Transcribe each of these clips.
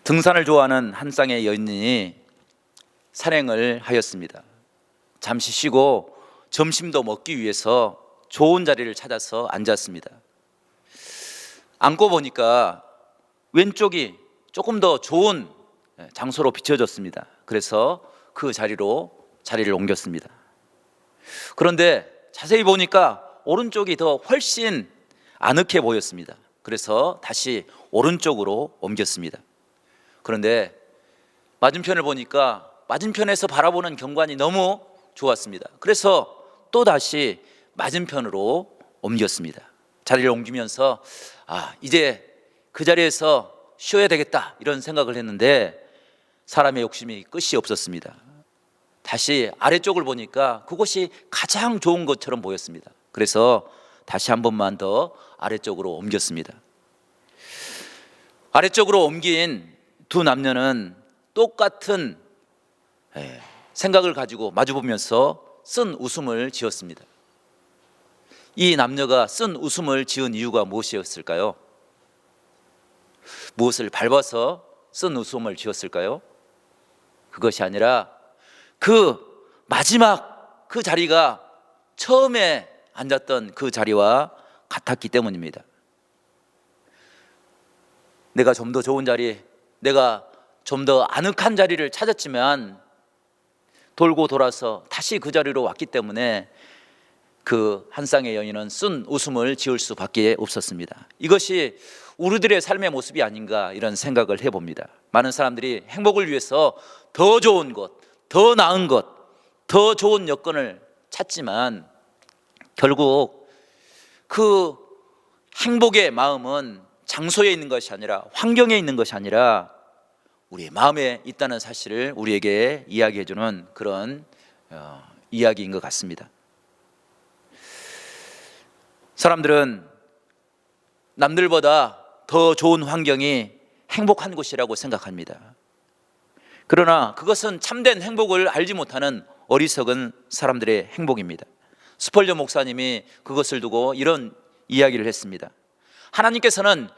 등산을 좋아하는 한 쌍의 여인이 산행을 하였습니다. 잠시 쉬고 점심도 먹기 위해서 좋은 자리를 찾아서 앉았습니다. 앉고 보니까 왼쪽이 조금 더 좋은 장소로 비춰졌습니다. 그래서 그 자리를 옮겼습니다. 그런데 자세히 보니까 오른쪽이 더 훨씬 아늑해 보였습니다. 그래서 다시 오른쪽으로 옮겼습니다. 그런데 맞은편을 보니까 맞은편에서 바라보는 경관이 너무 좋았습니다. 그래서 또 다시 맞은편으로 옮겼습니다. 자리를 옮기면서 이제 그 자리에서 쉬어야 되겠다 이런 생각을 했는데 사람의 욕심이 끝이 없었습니다. 다시 아래쪽을 보니까 그곳이 가장 좋은 것처럼 보였습니다. 그래서 다시 한 번만 더 아래쪽으로 옮겼습니다. 아래쪽으로 옮긴 두 남녀는 똑같은 생각을 가지고 마주보면서 쓴 웃음을 지었습니다. 이 남녀가 쓴 웃음을 지은 이유가 무엇이었을까요? 무엇을 밟아서 쓴 웃음을 지었을까요? 그것이 아니라 그 마지막 그 자리가 처음에 앉았던 그 자리와 같았기 때문입니다. 내가 좀 더 좋은 자리, 내가 좀 더 아늑한 자리를 찾았지만 돌고 돌아서 다시 그 자리로 왔기 때문에 그 한 쌍의 여인은 쓴 웃음을 지을 수밖에 없었습니다. 이것이 우리들의 삶의 모습이 아닌가 이런 생각을 해봅니다. 많은 사람들이 행복을 위해서 더 좋은 것, 더 나은 것, 더 좋은 여건을 찾지만 결국 그 행복의 마음은 장소에 있는 것이 아니라 환경에 있는 것이 아니라 우리의 마음에 있다는 사실을 우리에게 이야기해주는 그런 이야기인 것 같습니다. 사람들은 남들보다 더 좋은 환경이 행복한 곳이라고 생각합니다. 그러나 그것은 참된 행복을 알지 못하는 어리석은 사람들의 행복입니다. 스펄전 목사님이 그것을 두고 이런 이야기를 했습니다. 하나님께서는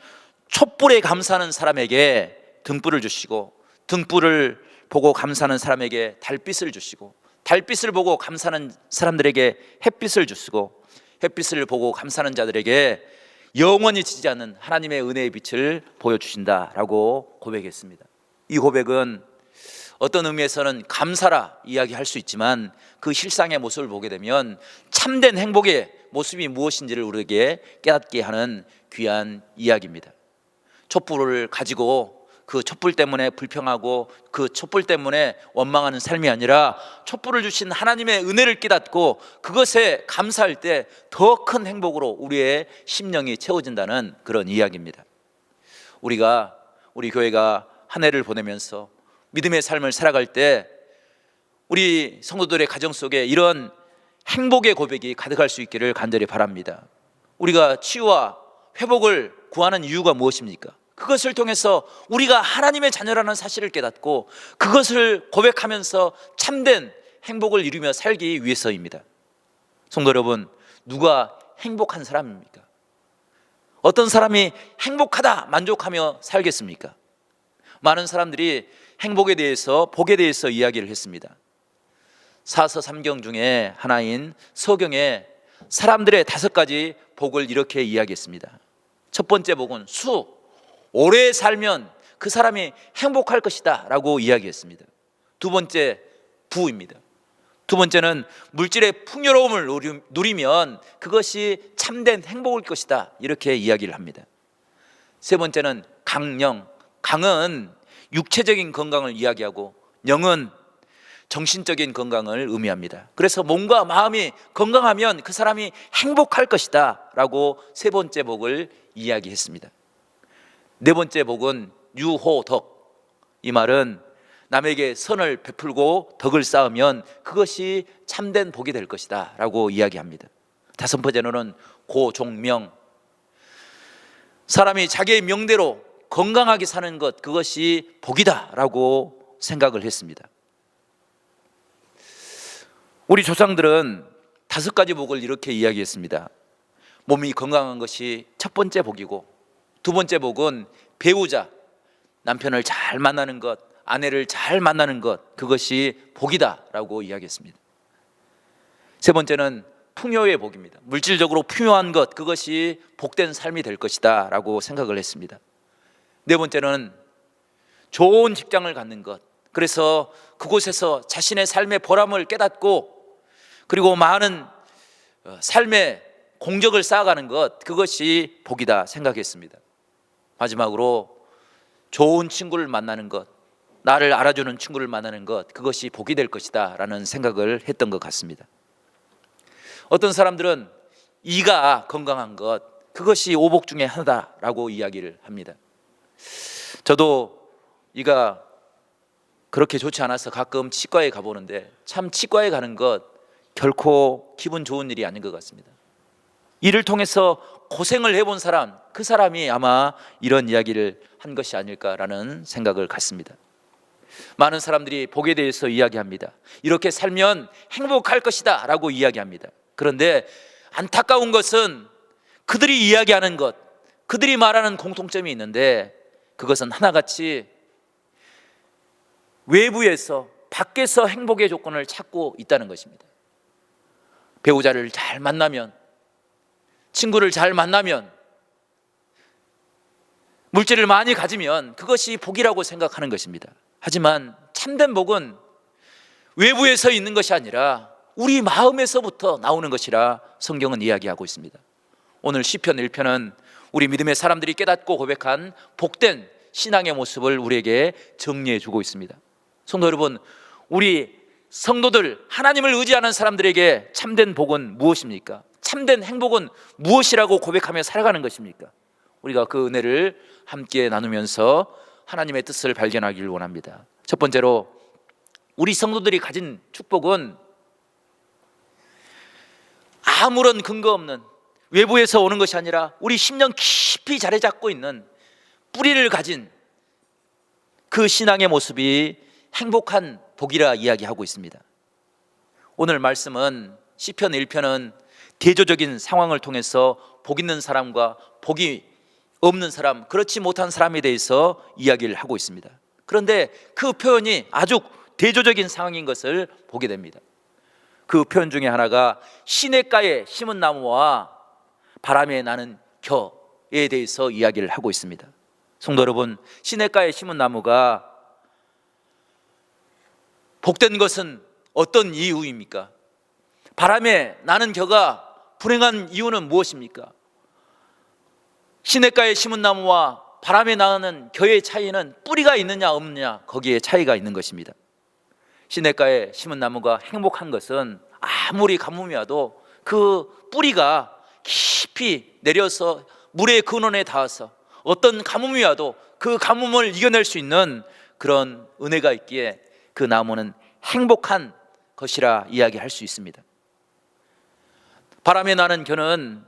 촛불에 감사하는 사람에게 등불을 주시고 등불을 보고 감사하는 사람에게 달빛을 주시고 달빛을 보고 감사하는 사람들에게 햇빛을 주시고 햇빛을 보고 감사하는 자들에게 영원히 지지 않는 하나님의 은혜의 빛을 보여주신다라고 고백했습니다. 이 고백은 어떤 의미에서는 감사라 이야기할 수 있지만 그 실상의 모습을 보게 되면 참된 행복의 모습이 무엇인지를 우리에게 깨닫게 하는 귀한 이야기입니다. 촛불을 가지고 그 촛불 때문에 불평하고 그 촛불 때문에 원망하는 삶이 아니라 촛불을 주신 하나님의 은혜를 깨닫고 그것에 감사할 때 더 큰 행복으로 우리의 심령이 채워진다는 그런 이야기입니다. 우리 교회가 한 해를 보내면서 믿음의 삶을 살아갈 때 우리 성도들의 가정 속에 이런 행복의 고백이 가득할 수 있기를 간절히 바랍니다. 우리가 치유와 회복을 구하는 이유가 무엇입니까? 그것을 통해서 우리가 하나님의 자녀라는 사실을 깨닫고 그것을 고백하면서 참된 행복을 이루며 살기 위해서입니다. 성도 여러분, 누가 행복한 사람입니까? 어떤 사람이 행복하다 만족하며 살겠습니까? 많은 사람들이 행복에 대해서 복에 대해서 이야기를 했습니다. 사서 삼경 중에 하나인 서경에 사람들의 5가지 복을 이렇게 이야기했습니다. 첫 번째 복은 오래 살면 그 사람이 행복할 것이다 라고 이야기했습니다. 두 번째 부입니다. 두 번째는 물질의 풍요로움을 누리면 그것이 참된 행복일 것이다 이렇게 이야기를 합니다. 세 번째는 강령, 강은 육체적인 건강을 이야기하고 영은 정신적인 건강을 의미합니다. 그래서 몸과 마음이 건강하면 그 사람이 행복할 것이다 라고 세 번째 복을 이야기했습니다. 네 번째 복은 유호덕, 이 말은 남에게 선을 베풀고 덕을 쌓으면 그것이 참된 복이 될 것이다 라고 이야기합니다. 다섯 번째로는 고종명, 사람이 자기의 명대로 건강하게 사는 것, 그것이 복이다 라고 생각을 했습니다. 우리 조상들은 5가지 복을 이렇게 이야기했습니다. 몸이 건강한 것이 첫 번째 복이고, 두 번째 복은 배우자, 남편을 잘 만나는 것, 아내를 잘 만나는 것, 그것이 복이다라고 이야기했습니다. 세 번째는 풍요의 복입니다. 물질적으로 풍요한 것, 그것이 복된 삶이 될 것이다 라고 생각을 했습니다. 네 번째는 좋은 직장을 갖는 것, 그래서 그곳에서 자신의 삶의 보람을 깨닫고 그리고 많은 삶의 공적을 쌓아가는 것, 그것이 복이다 생각했습니다. 마지막으로 좋은 친구를 만나는 것, 나를 알아주는 친구를 만나는 것, 그것이 복이 될 것이다 라는 생각을 했던 것 같습니다. 어떤 사람들은 이가 건강한 것, 그것이 오복 중에 하나다라고 이야기를 합니다. 저도 이가 그렇게 좋지 않아서 가끔 치과에 가보는데 참 치과에 가는 것 결코 기분 좋은 일이 아닌 것 같습니다. 이를 통해서 고생을 해본 사람, 그 사람이 아마 이런 이야기를 한 것이 아닐까라는 생각을 갖습니다. 많은 사람들이 복에 대해서 이야기합니다. 이렇게 살면 행복할 것이다 라고 이야기합니다. 그런데 안타까운 것은 그들이 이야기하는 것, 그들이 말하는 공통점이 있는데 그것은 하나같이 외부에서, 밖에서 행복의 조건을 찾고 있다는 것입니다. 배우자를 잘 만나면, 친구를 잘 만나면, 물질을 많이 가지면 그것이 복이라고 생각하는 것입니다. 하지만 참된 복은 외부에서 있는 것이 아니라 우리 마음에서부터 나오는 것이라 성경은 이야기하고 있습니다. 오늘 시편 1편은 우리 믿음의 사람들이 깨닫고 고백한 복된 신앙의 모습을 우리에게 정리해 주고 있습니다. 성도 여러분, 우리 성도들, 하나님을 의지하는 사람들에게 참된 복은 무엇입니까? 참된 행복은 무엇이라고 고백하며 살아가는 것입니까? 우리가 그 은혜를 함께 나누면서 하나님의 뜻을 발견하기를 원합니다. 첫 번째로 우리 성도들이 가진 축복은 아무런 근거 없는 외부에서 오는 것이 아니라 우리 심령 깊이 자리 잡고 있는 뿌리를 가진 그 신앙의 모습이 행복한 복이라 이야기하고 있습니다. 오늘 말씀은 시편 1편은 대조적인 상황을 통해서 복 있는 사람과 복이 없는 사람, 그렇지 못한 사람에 대해서 이야기를 하고 있습니다. 그런데 그 표현이 아주 대조적인 상황인 것을 보게 됩니다. 그 표현 중에 하나가 시냇가에 심은 나무와 바람에 나는 겨에 대해서 이야기를 하고 있습니다. 성도 여러분, 시냇가에 심은 나무가 복된 것은 어떤 이유입니까? 바람에 나는 겨가 불행한 이유는 무엇입니까? 시냇가에 심은 나무와 바람에 나는 겨의 차이는 뿌리가 있느냐 없느냐, 거기에 차이가 있는 것입니다. 시냇가에 심은 나무가 행복한 것은 아무리 가뭄이 와도 그 뿌리가 깊이 내려서 물의 근원에 닿아서 어떤 가뭄이 와도 그 가뭄을 이겨낼 수 있는 그런 은혜가 있기에 그 나무는 행복한 것이라 이야기할 수 있습니다. 바람에 나는 겨는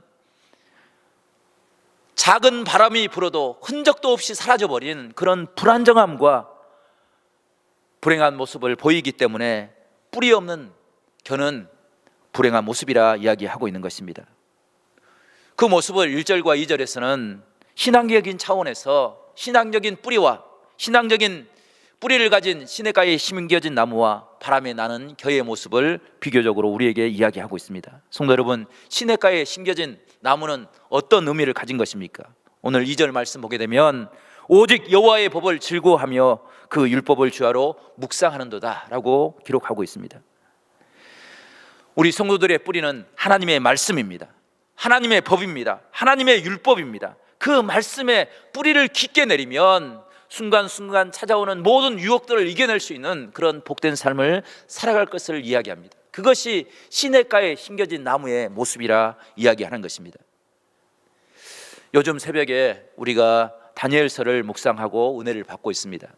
작은 바람이 불어도 흔적도 없이 사라져버린 그런 불안정함과 불행한 모습을 보이기 때문에 뿌리 없는 겨는 불행한 모습이라 이야기하고 있는 것입니다. 그 모습을 1절과 2절에서는 신앙적인 차원에서 신앙적인 뿌리와 신앙적인 뿌리를 가진 시냇가에 심겨진 나무와 바람에 나는 겨의 모습을 비교적으로 우리에게 이야기하고 있습니다. 성도 여러분, 시냇가에 심겨진 나무는 어떤 의미를 가진 것입니까? 오늘 2절 말씀 보게 되면 오직 여호와의 법을 즐거워하며 그 율법을 주야로 묵상하는도다 라고 기록하고 있습니다. 우리 성도들의 뿌리는 하나님의 말씀입니다. 하나님의 법입니다. 하나님의 율법입니다. 그 말씀에 뿌리를 깊게 내리면 순간순간 찾아오는 모든 유혹들을 이겨낼 수 있는 그런 복된 삶을 살아갈 것을 이야기합니다. 그것이 시냇가에 심겨진 나무의 모습이라 이야기하는 것입니다. 요즘 새벽에 우리가 다니엘서를 묵상하고 은혜를 받고 있습니다.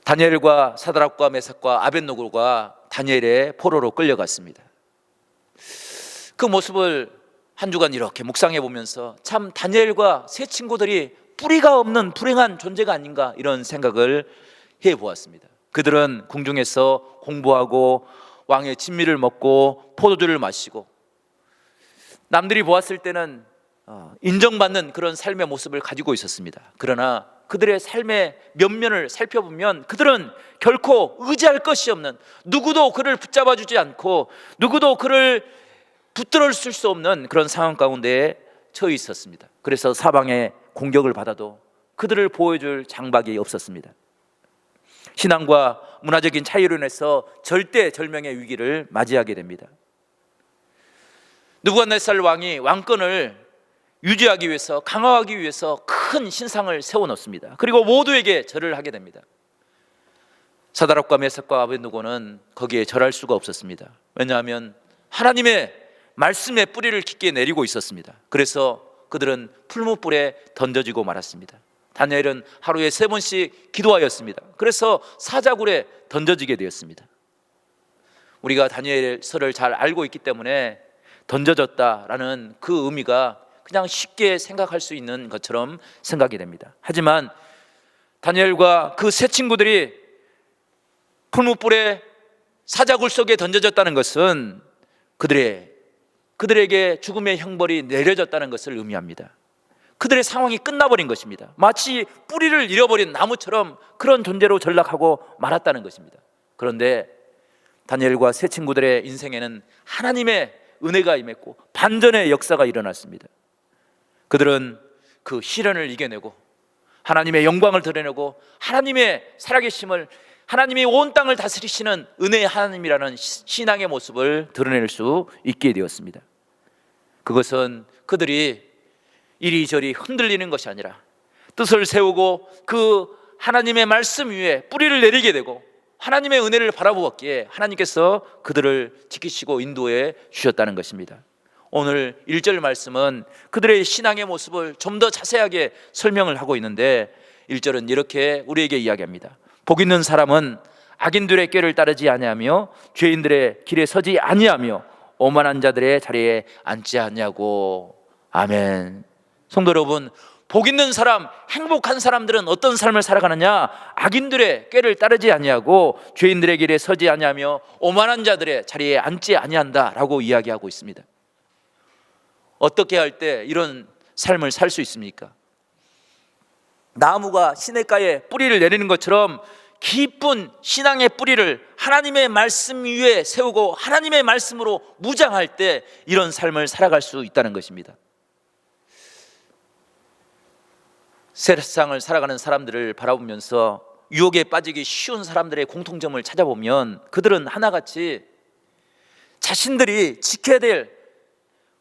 다니엘과 사드락과 메삭과 아벳노고가 다니엘의 포로로 끌려갔습니다. 그 모습을 한 주간 이렇게 묵상해 보면서 참 다니엘과 세 친구들이 뿌리가 없는 불행한 존재가 아닌가 이런 생각을 해 보았습니다. 그들은 궁중에서 공부하고 왕의 진미를 먹고 포도주를 마시고 남들이 보았을 때는 인정받는 그런 삶의 모습을 가지고 있었습니다. 그러나 그들의 삶의 면면을 살펴보면 그들은 결코 의지할 것이 없는, 누구도 그를 붙잡아 주지 않고 누구도 그를 붙들어 쓸 수 없는 그런 상황 가운데에 처해 있었습니다. 그래서 사방의 공격을 받아도 그들을 보호해줄 장박이 없었습니다. 신앙과 문화적인 차이로 인해서 절대절명의 위기를 맞이하게 됩니다. 느부갓네살 왕이 왕권을 유지하기 위해서, 강화하기 위해서 큰 신상을 세워놓습니다. 그리고 모두에게 절을 하게 됩니다. 사드락과 메삭과 아벳느고는 거기에 절할 수가 없었습니다. 왜냐하면 하나님의 말씀의 뿌리를 깊게 내리고 있었습니다. 그래서 그들은 풀무불에 던져지고 말았습니다. 다니엘은 하루에 3번씩 기도하였습니다. 그래서 사자굴에 던져지게 되었습니다. 우리가 다니엘서를 잘 알고 있기 때문에 던져졌다라는 그 의미가 그냥 쉽게 생각할 수 있는 것처럼 생각이 됩니다. 하지만 다니엘과 그 세 친구들이 풀무불에 사자굴 속에 던져졌다는 것은 그들에게 죽음의 형벌이 내려졌다는 것을 의미합니다. 그들의 상황이 끝나버린 것입니다. 마치 뿌리를 잃어버린 나무처럼 그런 존재로 전락하고 말았다는 것입니다. 그런데 다니엘과 세 친구들의 인생에는 하나님의 은혜가 임했고 반전의 역사가 일어났습니다. 그들은 그 시련을 이겨내고 하나님의 영광을 드러내고 하나님의 살아계심을, 하나님이 온 땅을 다스리시는 은혜의 하나님이라는 신앙의 모습을 드러낼 수 있게 되었습니다. 그것은 그들이 이리저리 흔들리는 것이 아니라 뜻을 세우고 그 하나님의 말씀 위에 뿌리를 내리게 되고 하나님의 은혜를 바라보았기에 하나님께서 그들을 지키시고 인도해 주셨다는 것입니다. 오늘 1절 말씀은 그들의 신앙의 모습을 좀 더 자세하게 설명을 하고 있는데 1절은 이렇게 우리에게 이야기합니다. 복 있는 사람은 악인들의 꾀를 따르지 아니하며 죄인들의 길에 서지 아니하며 오만한 자들의 자리에 앉지 않냐고. 아멘. 성도 여러분, 복 있는 사람, 행복한 사람들은 어떤 삶을 살아가느냐? 악인들의 꾀를 따르지 아니하고 죄인들의 길에 서지 아니하며 오만한 자들의 자리에 앉지 아니한다라고 이야기하고 있습니다. 어떻게 할 때 이런 삶을 살 수 있습니까? 나무가 시냇가에 뿌리를 내리는 것처럼 깊은 신앙의 뿌리를 하나님의 말씀 위에 세우고 하나님의 말씀으로 무장할 때 이런 삶을 살아갈 수 있다는 것입니다. 세상을 살아가는 사람들을 바라보면서 유혹에 빠지기 쉬운 사람들의 공통점을 찾아보면 그들은 하나같이 자신들이 지켜야 될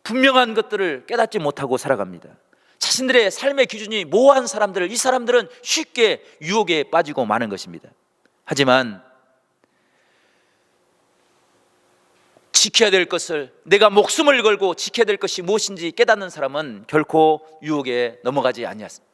분명한 것들을 깨닫지 못하고 살아갑니다. 자신들의 삶의 기준이 모호한 사람들을, 이 사람들은 쉽게 유혹에 빠지고 마는 것입니다. 하지만 지켜야 될 것을, 내가 목숨을 걸고 지켜야 될 것이 무엇인지 깨닫는 사람은 결코 유혹에 넘어가지 아니하십니다.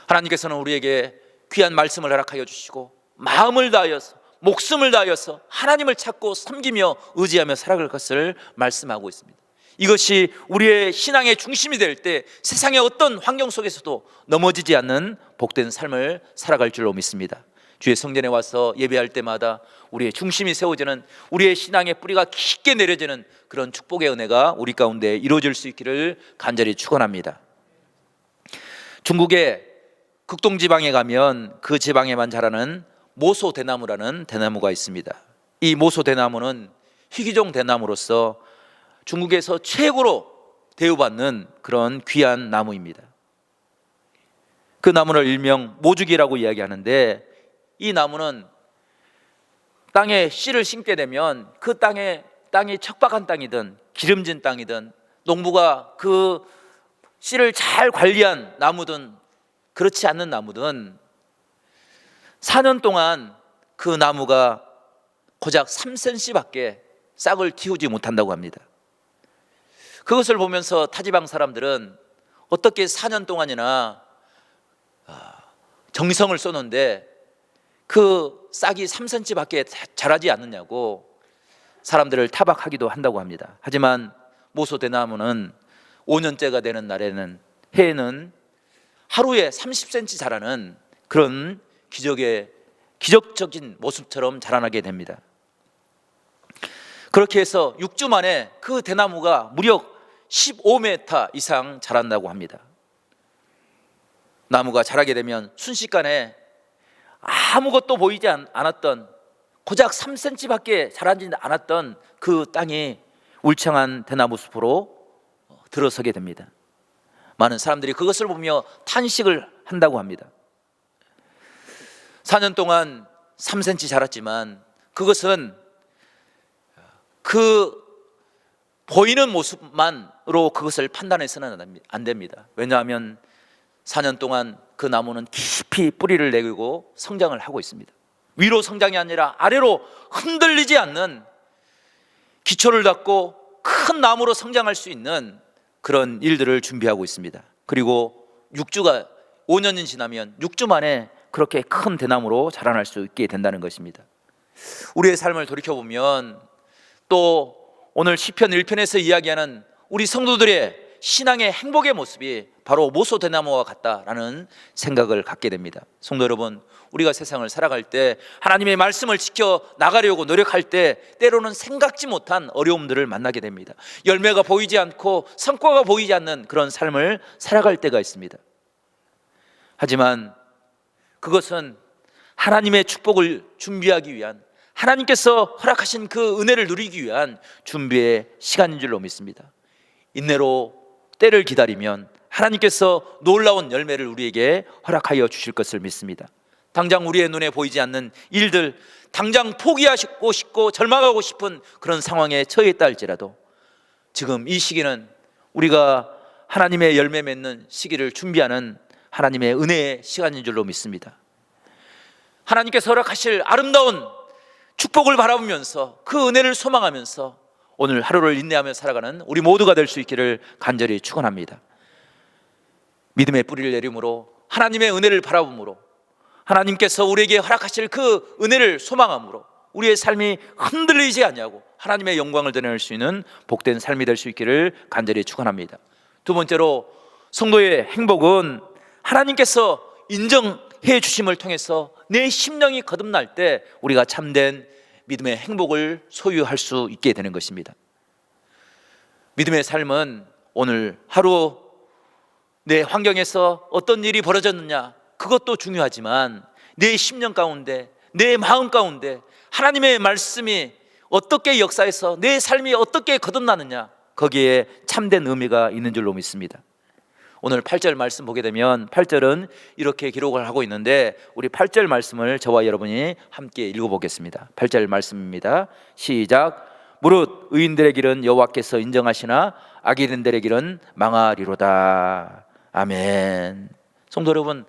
하나님께서는 우리에게 귀한 말씀을 허락하여 주시고 마음을 다하여서, 목숨을 다하여서 하나님을 찾고 섬기며 의지하며 살아갈 것을 말씀하고 있습니다. 이것이 우리의 신앙의 중심이 될 때 세상의 어떤 환경 속에서도 넘어지지 않는 복된 삶을 살아갈 줄로 믿습니다. 주의 성전에 와서 예배할 때마다 우리의 중심이 세워지는, 우리의 신앙의 뿌리가 깊게 내려지는 그런 축복의 은혜가 우리 가운데 이루어질 수 있기를 간절히 축원합니다. 중국의 극동지방에 가면 그 지방에만 자라는 모소대나무라는 대나무가 있습니다. 이 모소대나무는 희귀종 대나무로서 중국에서 최고로 대우받는 그런 귀한 나무입니다. 그 나무를 일명 모주기라고 이야기하는데, 이 나무는 땅에 씨를 심게 되면 그 땅이 척박한 땅이든 기름진 땅이든 농부가 그 씨를 잘 관리한 나무든 그렇지 않는 나무든 4년 동안 그 나무가 고작 3cm밖에 싹을 틔우지 못한다고 합니다. 그것을 보면서 타지방 사람들은 어떻게 4년 동안이나 정성을 쏘는데 그 싹이 3cm밖에 자라지 않느냐고 사람들을 타박하기도 한다고 합니다. 하지만 모소대나무는 5년째가 되는 날에는, 해에는 하루에 30cm 자라는 그런 기적적인 모습처럼 자라나게 됩니다. 그렇게 해서 6주 만에 그 대나무가 무려 15m 이상 자란다고 합니다. 나무가 자라게 되면 순식간에 아무것도 보이지 않았던, 고작 3cm밖에 자라지 않았던 그 땅이 울창한 대나무 숲으로 들어서게 됩니다. 많은 사람들이 그것을 보며 탄식을 한다고 합니다. 4년 동안 3cm 자랐지만 그것은 그 보이는 모습만으로 그것을 판단해서는 안 됩니다. 왜냐하면 4년 동안 그 나무는 깊이 뿌리를 내리고 성장을 하고 있습니다. 위로 성장이 아니라 아래로 흔들리지 않는, 기초를 닦고 큰 나무로 성장할 수 있는 그런 일들을 준비하고 있습니다. 그리고 5년이 지나면 6주 만에 그렇게 큰 대나무로 자라날 수 있게 된다는 것입니다. 우리의 삶을 돌이켜보면 또 오늘 시편 1편에서 이야기하는 우리 성도들의 신앙의 행복의 모습이 바로 모소대나무와 같다라는 생각을 갖게 됩니다. 성도 여러분, 우리가 세상을 살아갈 때 하나님의 말씀을 지켜 나가려고 노력할 때 때로는 생각지 못한 어려움들을 만나게 됩니다. 열매가 보이지 않고 성과가 보이지 않는 그런 삶을 살아갈 때가 있습니다. 하지만 그것은 하나님의 축복을 준비하기 위한, 하나님께서 허락하신 그 은혜를 누리기 위한 준비의 시간인 줄로 믿습니다. 인내로 때를 기다리면 하나님께서 놀라운 열매를 우리에게 허락하여 주실 것을 믿습니다. 당장 우리의 눈에 보이지 않는 일들, 당장 포기하고 싶고 절망하고 싶은 그런 상황에 처해 있다 할지라도 지금 이 시기는 우리가 하나님의 열매 맺는 시기를 준비하는 하나님의 은혜의 시간인 줄로 믿습니다. 하나님께서 허락하실 아름다운 축복을 바라보면서 그 은혜를 소망하면서 오늘 하루를 인내하며 살아가는 우리 모두가 될 수 있기를 간절히 축원합니다. 믿음의 뿌리를 내림으로, 하나님의 은혜를 바라봄으로, 하나님께서 우리에게 허락하실 그 은혜를 소망함으로 우리의 삶이 흔들리지 아니하고 하나님의 영광을 드러낼 수 있는 복된 삶이 될 수 있기를 간절히 축원합니다. 두 번째로, 성도의 행복은 하나님께서 인정해 주심을 통해서 내 심령이 거듭날 때 우리가 참된 믿음의 행복을 소유할 수 있게 되는 것입니다. 믿음의 삶은 오늘 하루 내 환경에서 어떤 일이 벌어졌느냐, 그것도 중요하지만 내 심령 가운데, 내 마음 가운데 하나님의 말씀이 어떻게 역사해서 내 삶이 어떻게 거듭나느냐, 거기에 참된 의미가 있는 줄로 믿습니다. 오늘 8절 말씀 보게 되면 8절은 이렇게 기록을 하고 있는데 우리 8절 말씀을 저와 여러분이 함께 읽어보겠습니다. 8절 말씀입니다. 시작. 무릇 의인들의 길은 여호와께서 인정하시나 악인들의 길은 망하리로다. 아멘. 성도 여러분,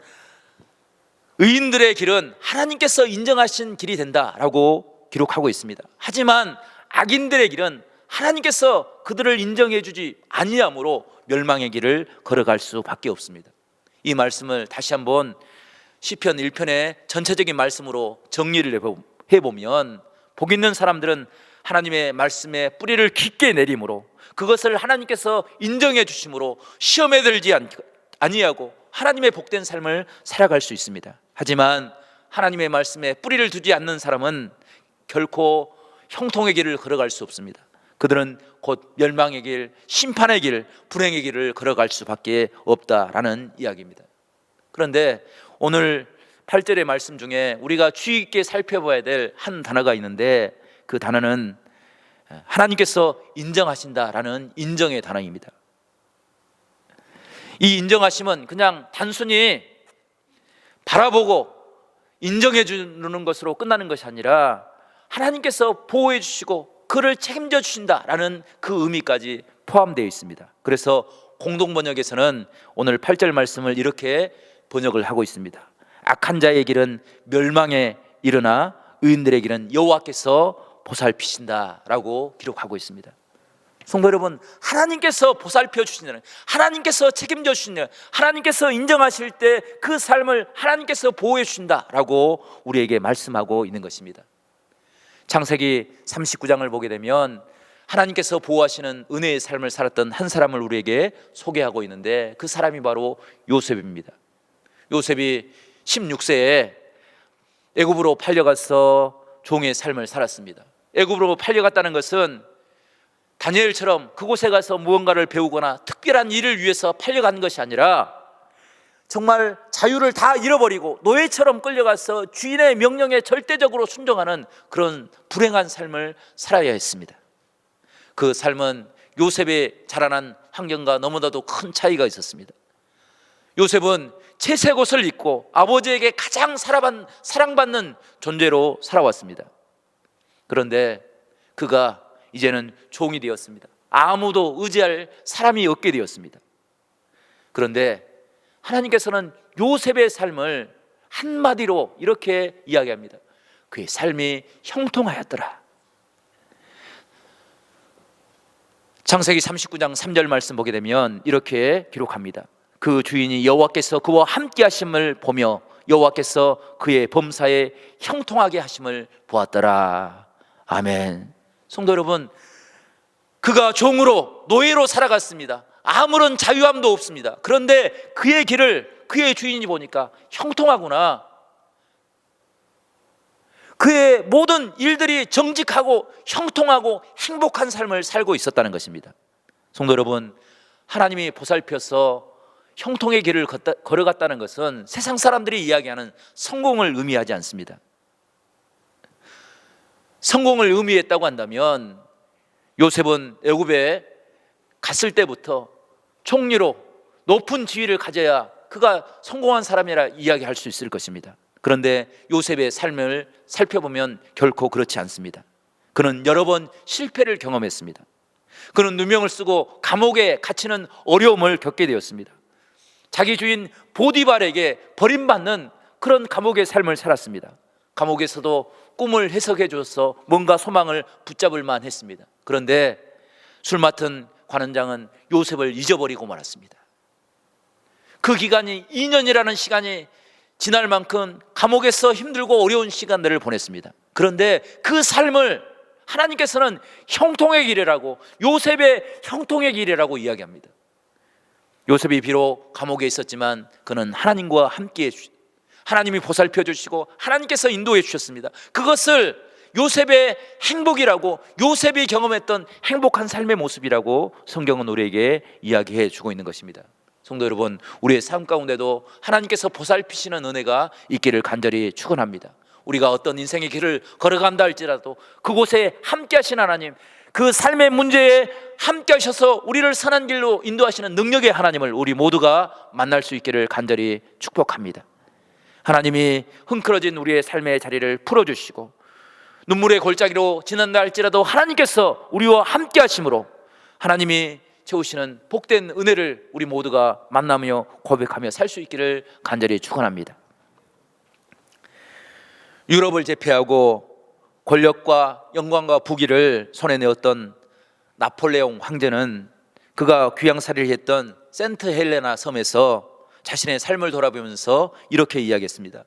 의인들의 길은 하나님께서 인정하신 길이 된다라고 기록하고 있습니다. 하지만 악인들의 길은 하나님께서 그들을 인정해 주지 아니함으로 멸망의 길을 걸어갈 수밖에 없습니다. 이 말씀을 다시 한번 시편 1편의 전체적인 말씀으로 정리를 해보면, 복 있는 사람들은 하나님의 말씀에 뿌리를 깊게 내림으로, 그것을 하나님께서 인정해 주심으로 시험에 들지 아니하고 하나님의 복된 삶을 살아갈 수 있습니다. 하지만 하나님의 말씀에 뿌리를 두지 않는 사람은 결코 형통의 길을 걸어갈 수 없습니다. 그들은 곧 멸망의 길, 심판의 길, 불행의 길을 걸어갈 수밖에 없다라는 이야기입니다. 그런데 오늘 8절의 말씀 중에 우리가 주의 깊게 살펴봐야 될 한 단어가 있는데 그 단어는 하나님께서 인정하신다라는 인정의 단어입니다. 이 인정하심은 그냥 단순히 바라보고 인정해 주는 것으로 끝나는 것이 아니라 하나님께서 보호해 주시고 그를 책임져 주신다라는 그 의미까지 포함되어 있습니다. 그래서 공동번역에서는 오늘 8절 말씀을 이렇게 번역을 하고 있습니다. 악한 자의 길은 멸망에 이르나 의인들의 길은 여호와께서 보살피신다라고 기록하고 있습니다. 성도 여러분, 하나님께서 보살펴 주시는, 하나님께서 책임져 주시는, 하나님께서 인정하실 때 그 삶을 하나님께서 보호해 주신다라고 우리에게 말씀하고 있는 것입니다. 창세기 39장을 보게 되면 하나님께서 보호하시는 은혜의 삶을 살았던 한 사람을 우리에게 소개하고 있는데 그 사람이 바로 요셉입니다. 요셉이 16세에 애굽으로 팔려가서 종의 삶을 살았습니다. 애굽으로 팔려갔다는 것은 다니엘처럼 그곳에 가서 무언가를 배우거나 특별한 일을 위해서 팔려간 것이 아니라 정말 자유를 다 잃어버리고 노예처럼 끌려가서 주인의 명령에 절대적으로 순종하는 그런 불행한 삶을 살아야 했습니다. 그 삶은 요셉의 자라난 환경과 너무나도 큰 차이가 있었습니다. 요셉은 채색 옷을 입고 아버지에게 가장 사랑받는 존재로 살아왔습니다. 그런데 그가 이제는 종이 되었습니다. 아무도 의지할 사람이 없게 되었습니다. 그런데 하나님께서는 요셉의 삶을 한마디로 이렇게 이야기합니다. 그의 삶이 형통하였더라. 창세기 39장 3절 말씀 보게 되면 이렇게 기록합니다. 그 주인이 여호와께서 그와 함께 하심을 보며 여호와께서 그의 범사에 형통하게 하심을 보았더라. 아멘. 성도 여러분, 그가 종으로 노예로 살아갔습니다. 아무런 자유함도 없습니다. 그런데 그의 길을 그의 주인이 보니까 형통하구나. 그의 모든 일들이 정직하고 형통하고 행복한 삶을 살고 있었다는 것입니다. 성도 여러분, 하나님이 보살펴서 형통의 길을 걸어갔다는 것은 세상 사람들이 이야기하는 성공을 의미하지 않습니다. 성공을 의미했다고 한다면 요셉은 애굽에 갔을 때부터 총리로 높은 지위를 가져야 그가 성공한 사람이라 이야기할 수 있을 것입니다. 그런데 요셉의 삶을 살펴보면 결코 그렇지 않습니다. 그는 여러 번 실패를 경험했습니다. 그는 누명을 쓰고 감옥에 갇히는 어려움을 겪게 되었습니다. 자기 주인 보디발에게 버림받는 그런 감옥의 삶을 살았습니다. 감옥에서도 꿈을 해석해 줘서 뭔가 소망을 붙잡을 만했습니다. 그런데 술 맡은 관원장은 요셉을 잊어버리고 말았습니다. 그 기간이 2년이라는 시간이 지날 만큼 감옥에서 힘들고 어려운 시간들을 보냈습니다. 그런데 그 삶을 하나님께서는 형통의 길이라고, 요셉의 형통의 길이라고 이야기합니다. 요셉이 비록 감옥에 있었지만 그는 하나님과 함께 하나님이 보살펴 주시고 하나님께서 인도해 주셨습니다. 그것을 요셉의 행복이라고, 요셉이 경험했던 행복한 삶의 모습이라고 성경은 우리에게 이야기해 주고 있는 것입니다. 성도 여러분, 우리의 삶 가운데도 하나님께서 보살피시는 은혜가 있기를 간절히 축원합니다. 우리가 어떤 인생의 길을 걸어간다 할지라도 그곳에 함께 하신 하나님, 그 삶의 문제에 함께 하셔서 우리를 선한 길로 인도하시는 능력의 하나님을 우리 모두가 만날 수 있기를 간절히 축복합니다. 하나님이 흥크러진 우리의 삶의 자리를 풀어주시고 눈물의 골짜기로 지난다 할지라도 하나님께서 우리와 함께 하심으로 하나님이 채우시는 복된 은혜를 우리 모두가 만나며 고백하며 살 수 있기를 간절히 축원합니다. 유럽을 제패하고 권력과 영광과 부귀를 손에 내었던 나폴레옹 황제는 그가 귀양살이를 했던 센트 헬레나 섬에서 자신의 삶을 돌아보면서 이렇게 이야기했습니다.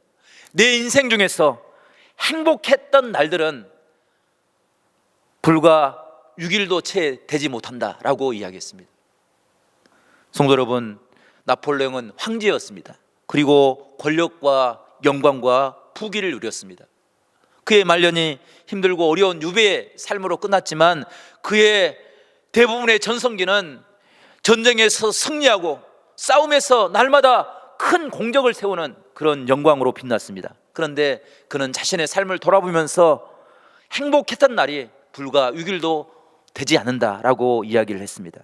내 인생 중에서 행복했던 날들은 불과 6일도 채 되지 못한다 라고 이야기했습니다. 성도 여러분, 나폴레옹은 황제였습니다. 그리고 권력과 영광과 부귀를 누렸습니다. 그의 말년이 힘들고 어려운 유배의 삶으로 끝났지만 그의 대부분의 전성기는 전쟁에서 승리하고 싸움에서 날마다 큰 공적을 세우는 그런 영광으로 빛났습니다. 그런데 그는 자신의 삶을 돌아보면서 행복했던 날이 불과 6일도 되지 않는다라고 이야기를 했습니다.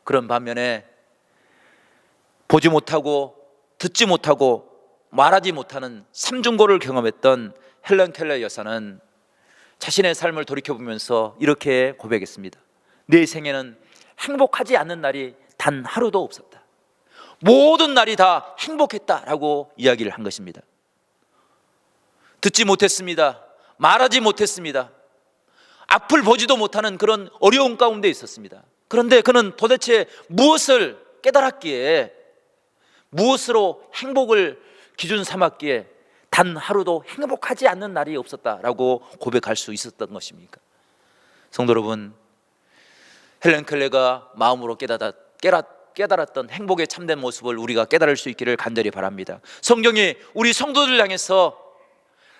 그런 반면에 보지 못하고 듣지 못하고 말하지 못하는 삼중고를 경험했던 헬렌 켈러 여사는 자신의 삶을 돌이켜보면서 이렇게 고백했습니다. 내 생에는 행복하지 않는 날이 단 하루도 없었다. 모든 날이 다 행복했다라고 이야기를 한 것입니다. 듣지 못했습니다. 말하지 못했습니다. 앞을 보지도 못하는 그런 어려움 가운데 있었습니다. 그런데 그는 도대체 무엇을 깨달았기에, 무엇으로 행복을 기준 삼았기에 단 하루도 행복하지 않는 날이 없었다라고 고백할 수 있었던 것입니까? 성도 여러분, 헬렌 켈러가 마음으로 깨달았던 행복의 참된 모습을 우리가 깨달을 수 있기를 간절히 바랍니다. 성경이 우리 성도들 향해서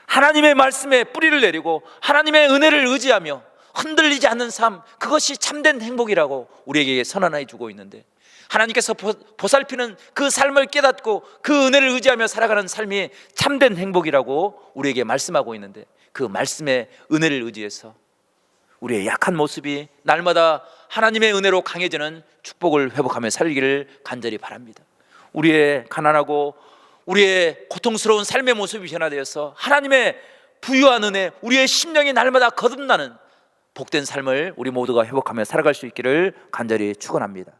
하나님의 말씀에 뿌리를 내리고 하나님의 은혜를 의지하며 흔들리지 않는 삶, 그것이 참된 행복이라고 우리에게 선언해 주고 있는데, 하나님께서 보살피는 그 삶을 깨닫고 그 은혜를 의지하며 살아가는 삶이 참된 행복이라고 우리에게 말씀하고 있는데, 그 말씀의 은혜를 의지해서 우리의 약한 모습이 날마다 하나님의 은혜로 강해지는 축복을 회복하며 살기를 간절히 바랍니다. 우리의 가난하고 우리의 고통스러운 삶의 모습이 변화되어서 하나님의 부유한 은혜, 우리의 심령이 날마다 거듭나는 복된 삶을 우리 모두가 회복하며 살아갈 수 있기를 간절히 축원합니다.